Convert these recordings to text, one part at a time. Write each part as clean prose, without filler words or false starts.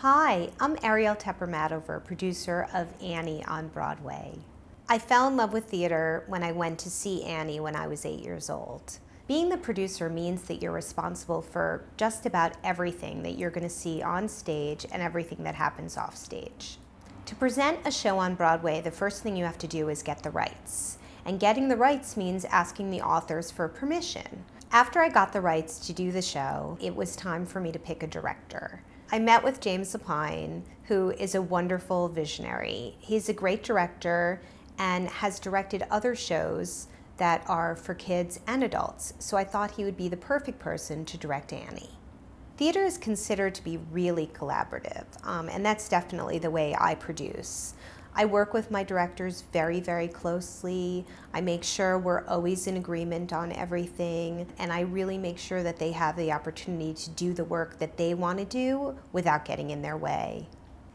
Hi, I'm Ariel Tepper, producer of Annie on Broadway. I fell in love with theater when I went to see Annie when I was 8 years old. Being the producer means that you're responsible for just about everything that you're going to see on stage and everything that happens off stage. To present a show on Broadway, the first thing you have to do is get the rights. And getting the rights means asking the authors for permission. After I got the rights to do the show, it was time for me to pick a director. I met with James Lapine, who is a wonderful visionary. He's a great director and has directed other shows that are for kids and adults, so I thought he would be the perfect person to direct Annie. Theater is considered to be really collaborative, and that's definitely the way I produce. I work with my directors very, very closely. I make sure we're always in agreement on everything, and I really make sure that they have the opportunity to do the work that they want to do without getting in their way.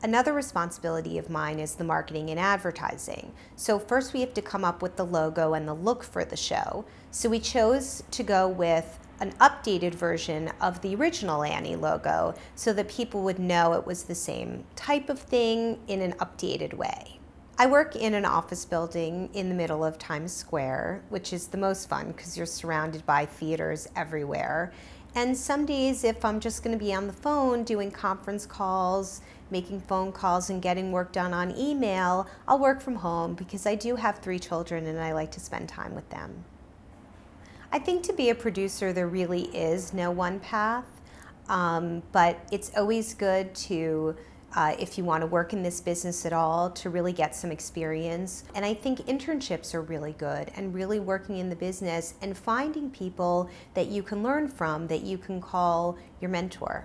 Another responsibility of mine is the marketing and advertising. So first we have to come up with the logo and the look for the show. So we chose to go with an updated version of the original Annie logo so that people would know it was the same type of thing in an updated way. I work in an office building in the middle of Times Square, which is the most fun because you're surrounded by theaters everywhere. And some days, if I'm just going to be on the phone doing conference calls, making phone calls and getting work done on email, I'll work from home because I do have 3 children and I like to spend time with them. I think to be a producer, there really is no one path, but it's always good to, if you want to work in this business at all, to really get some experience. And I think internships are really good, and really working in the business and finding people that you can learn from, that you can call your mentor.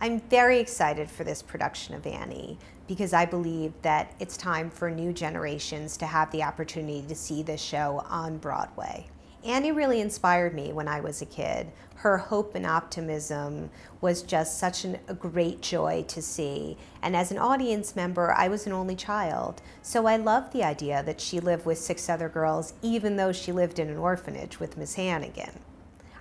I'm very excited for this production of Annie because I believe that it's time for new generations to have the opportunity to see this show on Broadway. Annie really inspired me when I was a kid. Her hope and optimism was just such a great joy to see. And as an audience member, I was an only child. So I loved the idea that she lived with 6 other girls, even though she lived in an orphanage with Miss Hannigan.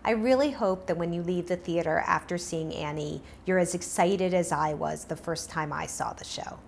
I really hope that when you leave the theater after seeing Annie, you're as excited as I was the first time I saw the show.